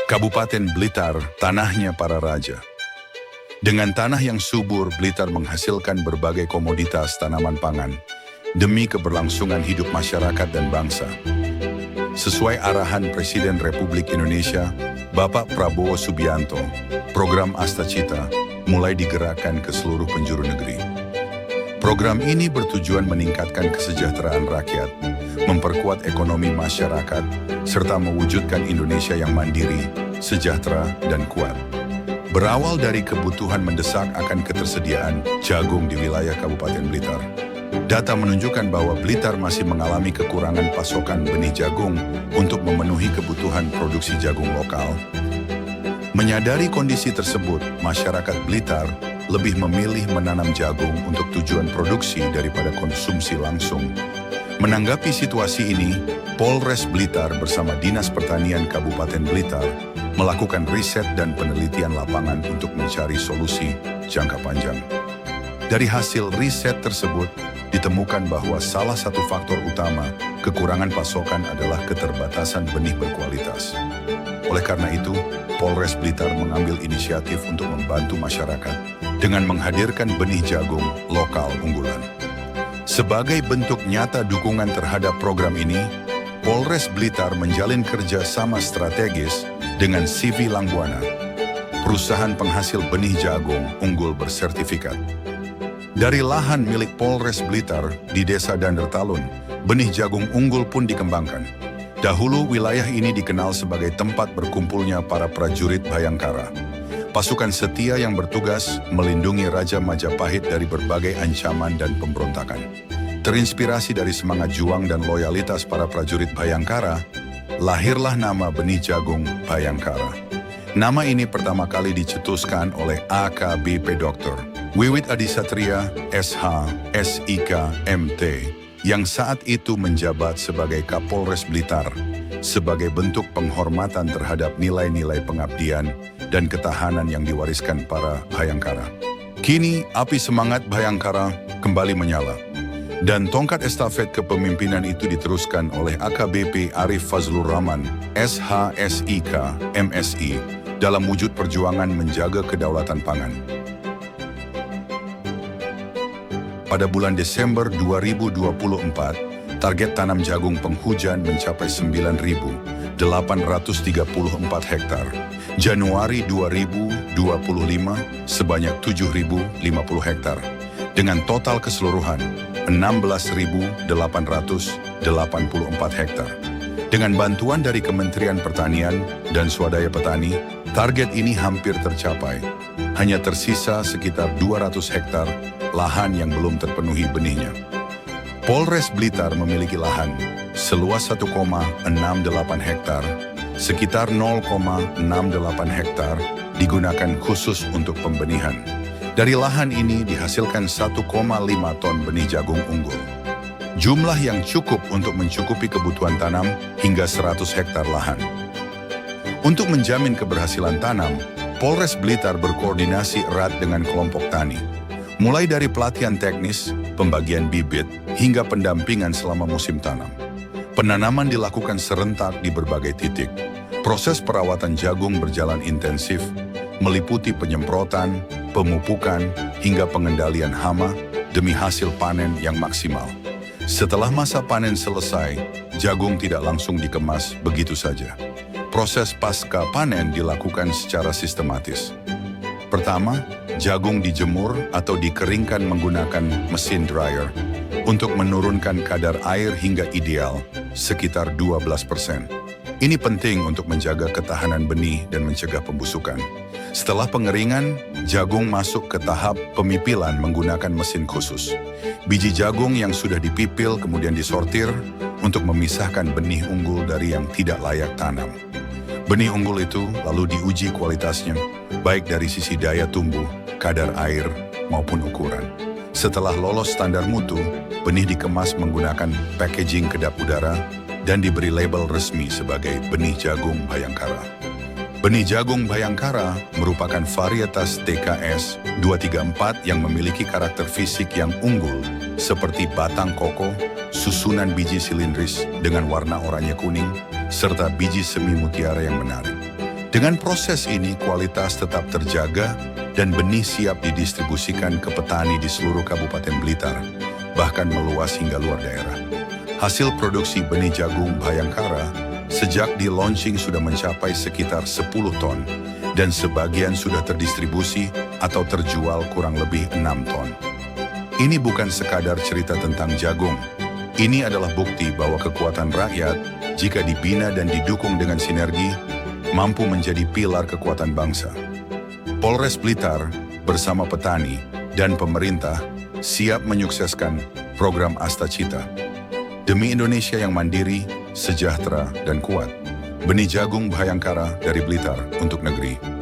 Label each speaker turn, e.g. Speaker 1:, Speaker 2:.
Speaker 1: Kabupaten Blitar, tanahnya para raja. Dengan tanah yang subur, Blitar menghasilkan berbagai komoditas tanaman pangan demi keberlangsungan hidup masyarakat dan bangsa. Sesuai arahan Presiden Republik Indonesia, Bapak Prabowo Subianto, program Astacita mulai digerakkan ke seluruh penjuru negeri. Program ini bertujuan meningkatkan kesejahteraan rakyat, memperkuat ekonomi masyarakat, serta mewujudkan Indonesia yang mandiri, sejahtera, dan kuat. Berawal dari kebutuhan mendesak akan ketersediaan jagung di wilayah Kabupaten Blitar. Data menunjukkan bahwa Blitar masih mengalami kekurangan pasokan benih jagung untuk memenuhi kebutuhan produksi jagung lokal. Menyadari kondisi tersebut, masyarakat Blitar lebih memilih menanam jagung untuk tujuan produksi daripada konsumsi langsung. Menanggapi situasi ini, Polres Blitar bersama Dinas Pertanian Kabupaten Blitar melakukan riset dan penelitian lapangan untuk mencari solusi jangka panjang. Dari hasil riset tersebut, ditemukan bahwa salah satu faktor utama kekurangan pasokan adalah keterbatasan benih berkualitas. Oleh karena itu, Polres Blitar mengambil inisiatif untuk membantu masyarakat dengan menghadirkan benih jagung lokal unggulan. Sebagai bentuk nyata dukungan terhadap program ini, Polres Blitar menjalin kerjasama strategis dengan CV Langbuana, perusahaan penghasil benih jagung unggul bersertifikat. Dari lahan milik Polres Blitar di Desa Dandertalun, benih jagung unggul pun dikembangkan. Dahulu wilayah ini dikenal sebagai tempat berkumpulnya para prajurit Bhayangkara, pasukan setia yang bertugas melindungi Raja Majapahit dari berbagai ancaman dan pemberontakan. Terinspirasi dari semangat juang dan loyalitas para prajurit Bhayangkara, lahirlah nama benih jagung Bhayangkara. Nama ini pertama kali dicetuskan oleh AKBP Dr. Wiwit Adisatria, SH, SIK, MT, yang saat itu menjabat sebagai Kapolres Blitar, sebagai bentuk penghormatan terhadap nilai-nilai pengabdian dan ketahanan yang diwariskan para Bhayangkara. Kini, api semangat Bhayangkara kembali menyala, dan tongkat estafet kepemimpinan itu diteruskan oleh AKBP Arif Fazlur Rahman, SH, SIK, MSI, dalam wujud perjuangan menjaga kedaulatan pangan. Pada bulan Desember 2024, target tanam jagung penghujan mencapai 9.834 hektar. Januari 2025 sebanyak 7.050 hektar. Dengan total keseluruhan 16.884 hektar. Dengan bantuan dari Kementerian Pertanian dan Swadaya Petani, target ini hampir tercapai. Hanya tersisa sekitar 200 hektar lahan yang belum terpenuhi benihnya. Polres Blitar memiliki lahan seluas 1,68 hektar, sekitar 0,68 hektar digunakan khusus untuk pembenihan. Dari lahan ini dihasilkan 1,5 ton benih jagung unggul. Jumlah yang cukup untuk mencukupi kebutuhan tanam hingga 100 hektar lahan. Untuk menjamin keberhasilan tanam, Polres Blitar berkoordinasi erat dengan kelompok tani. Mulai dari pelatihan teknis, pembagian bibit, hingga pendampingan selama musim tanam. Penanaman dilakukan serentak di berbagai titik. Proses perawatan jagung berjalan intensif, meliputi penyemprotan, pemupukan, hingga pengendalian hama demi hasil panen yang maksimal. Setelah masa panen selesai, jagung tidak langsung dikemas begitu saja. Proses pasca panen dilakukan secara sistematis. Pertama, jagung dijemur atau dikeringkan menggunakan mesin dryer untuk menurunkan kadar air hingga ideal, sekitar 12%. Ini penting untuk menjaga ketahanan benih dan mencegah pembusukan. Setelah pengeringan, jagung masuk ke tahap pemipilan menggunakan mesin khusus. Biji jagung yang sudah dipipil kemudian disortir untuk memisahkan benih unggul dari yang tidak layak tanam. Benih unggul itu lalu diuji kualitasnya, baik dari sisi daya tumbuh, kadar air, maupun ukuran. Setelah lolos standar mutu, benih dikemas menggunakan packaging kedap udara dan diberi label resmi sebagai benih jagung Bhayangkara. Benih jagung Bhayangkara merupakan varietas TKS 234 yang memiliki karakter fisik yang unggul seperti batang kokoh, susunan biji silindris dengan warna oranye kuning, serta biji semi mutiara yang menarik. Dengan proses ini, kualitas tetap terjaga dan benih siap didistribusikan ke petani di seluruh Kabupaten Blitar, bahkan meluas hingga luar daerah. Hasil produksi benih jagung Bhayangkara sejak di-launching sudah mencapai sekitar 10 ton, dan sebagian sudah terdistribusi atau terjual kurang lebih 6 ton. Ini bukan sekadar cerita tentang jagung. Ini adalah bukti bahwa kekuatan rakyat, jika dibina dan didukung dengan sinergi, mampu menjadi pilar kekuatan bangsa. Polres Blitar bersama petani dan pemerintah siap menyukseskan program Astacita. Demi Indonesia yang mandiri, sejahtera, dan kuat. Benih jagung Bhayangkara dari Blitar untuk negeri.